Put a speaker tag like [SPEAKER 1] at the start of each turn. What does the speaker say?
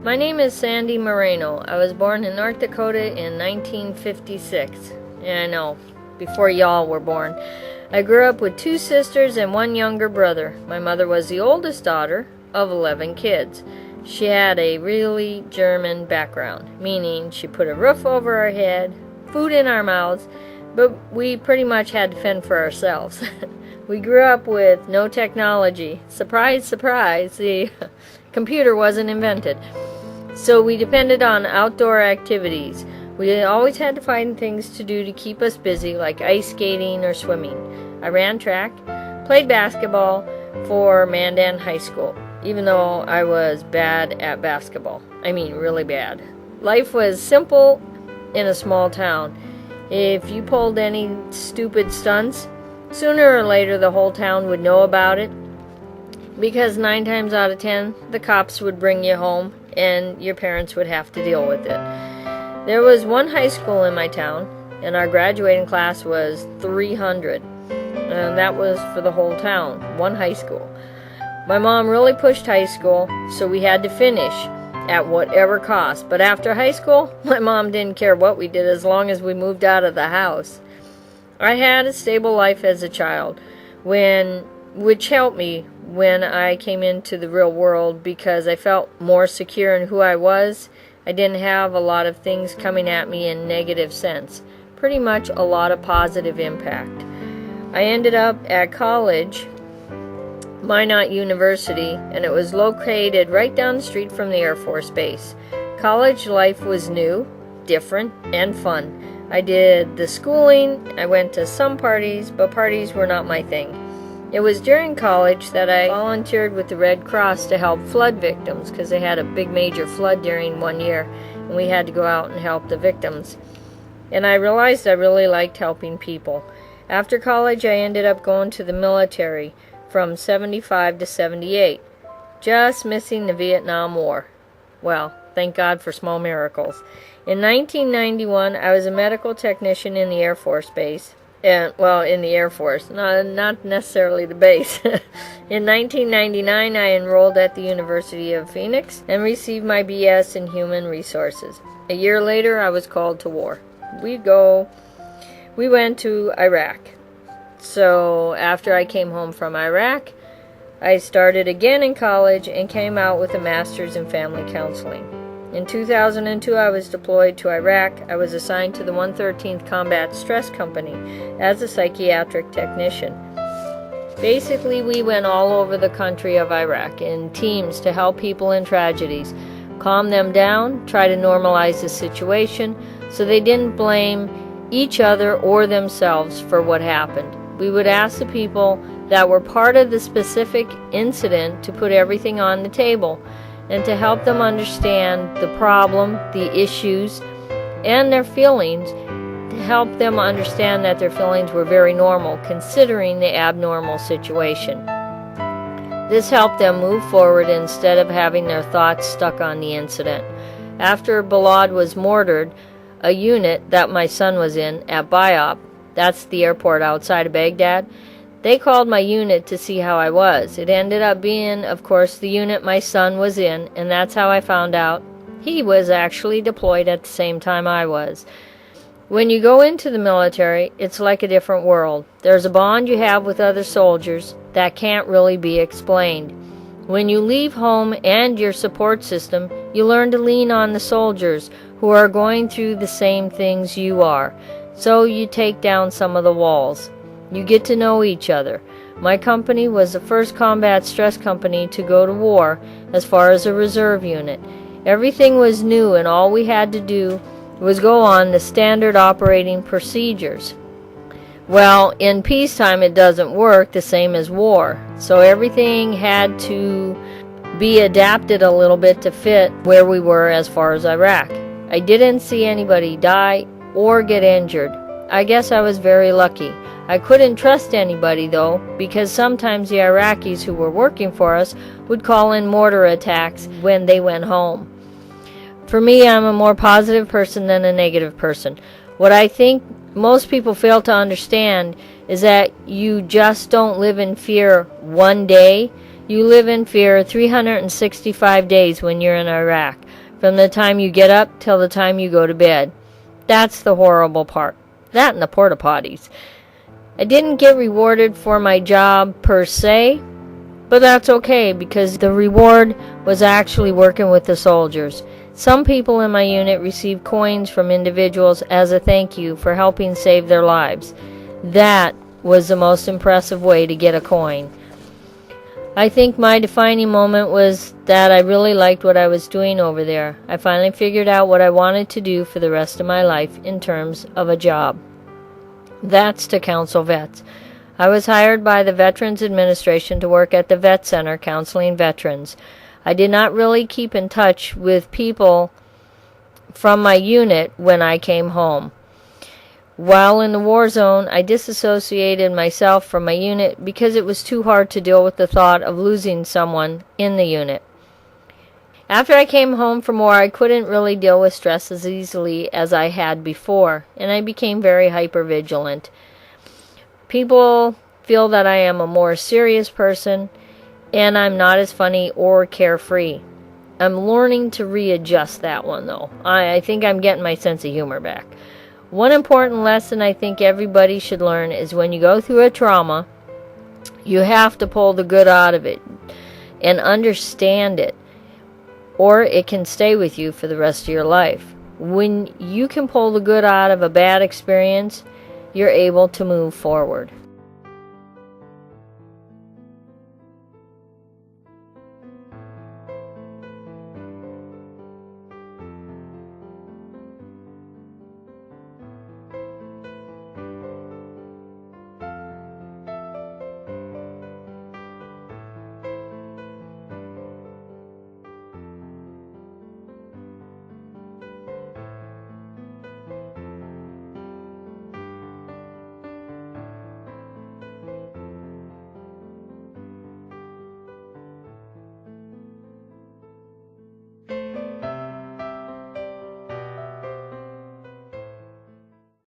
[SPEAKER 1] My name is Sandy Moreno. I was born in North Dakota in 1956. Yeah, I know, before y'all were born. I grew up with 2 sisters and 1 younger brother. My mother was the oldest daughter of 11 kids. She had a really German background, meaning she put a roof over our head, food in our mouths, but we pretty much had to fend for ourselves. We grew up with no technology. Surprise, surprise, the computer wasn't invented. So we depended on outdoor activities. We always had to find things to do to keep us busy, like ice skating or swimming. I ran track, played basketball for Mandan High School, even though I was bad at basketball. I mean, really bad. Life was simple in a small town. If you pulled any stupid stunts, sooner or later the whole town would know about it, because 9 times out of 10, the cops would bring you home and your parents would have to deal with it. There was 1 high school in my town, and our graduating class was 300. And that was for the whole town, 1 high school. My mom really pushed high school, so we had to finish at whatever cost. But after high school, my mom didn't care what we did as long as we moved out of the house. I had a stable life as a child, which helped me when I came into the real world because I felt more secure in who I was. I didn't have a lot of things coming at me in negative sense. Pretty much a lot of positive impact. I ended up at college, Minot University, and it was located right down the street from the Air Force Base. College life was new, different, and fun. I did the schooling, I went to some parties, but parties were not my thing. It was during college that I volunteered with the Red Cross to help flood victims because they had a big major flood during one year and we had to go out and help the victims. And I realized I really liked helping people. After college, I ended up going to the military from 75 to 78, just missing the Vietnam War. Well, thank God for small miracles. In 1991, I was a medical technician in the Air Force Base. In the Air Force, not necessarily the base. In 1999, I enrolled at the University of Phoenix and received my BS in Human Resources. A year later, I was called to war. We went to Iraq. So after I came home from Iraq, I started again in college and came out with a master's in family counseling. In 2002, I was deployed to Iraq. I was assigned to the 113th Combat Stress Company as a psychiatric technician. Basically, we went all over the country of Iraq in teams to help people in tragedies, calm them down, try to normalize the situation so they didn't blame each other or themselves for what happened. We would ask the people that were part of the specific incident to put everything on the table and to help them understand the problem, the issues, and their feelings, to help them understand that their feelings were very normal considering the abnormal situation. This helped them move forward instead of having their thoughts stuck on the incident. After Balad was mortared, a unit that my son was in at Biop, that's the airport outside of Baghdad, they called my unit to see how I was. It ended up being, of course, the unit my son was in, and that's how I found out he was actually deployed at the same time I was. When you go into the military, it's like a different world. There's a bond you have with other soldiers that can't really be explained. When you leave home and your support system, you learn to lean on the soldiers who are going through the same things you are. So you take down some of the walls. You get to know each other. My company was the first combat stress company to go to war as far as a reserve unit. Everything was new and all we had to do was go on the standard operating procedures. Well, in peacetime it doesn't work the same as war, so everything had to be adapted a little bit to fit where we were as far as Iraq. I didn't see anybody die or get injured. I guess I was very lucky. I couldn't trust anybody, though, because sometimes the Iraqis who were working for us would call in mortar attacks when they went home. For me, I'm a more positive person than a negative person. What I think most people fail to understand is that you just don't live in fear one day. You live in fear 365 days when you're in Iraq. from the time you get up till the time you go to bed. That's the horrible part. That and the porta potties. I didn't get rewarded for my job per se, but that's okay because the reward was actually working with the soldiers. Some people in my unit received coins from individuals as a thank you for helping save their lives. That was the most impressive way to get a coin. I think my defining moment was that I really liked what I was doing over there. I finally figured out what I wanted to do for the rest of my life in terms of a job. That's to counsel vets. I was hired by the Veterans Administration to work at the Vet Center counseling veterans. I did not really keep in touch with people from my unit when I came home. While in the war zone, I disassociated myself from my unit because it was too hard to deal with the thought of losing someone in the unit. After I came home from war, I couldn't really deal with stress as easily as I had before, and I became very hypervigilant. People feel that I am a more serious person, and I'm not as funny or carefree. I'm learning to readjust that one, though. I think I'm getting my sense of humor back. One important lesson I think everybody should learn is when you go through a trauma, you have to pull the good out of it and understand it, or it can stay with you for the rest of your life. When you can pull the good out of a bad experience, you're able to move forward.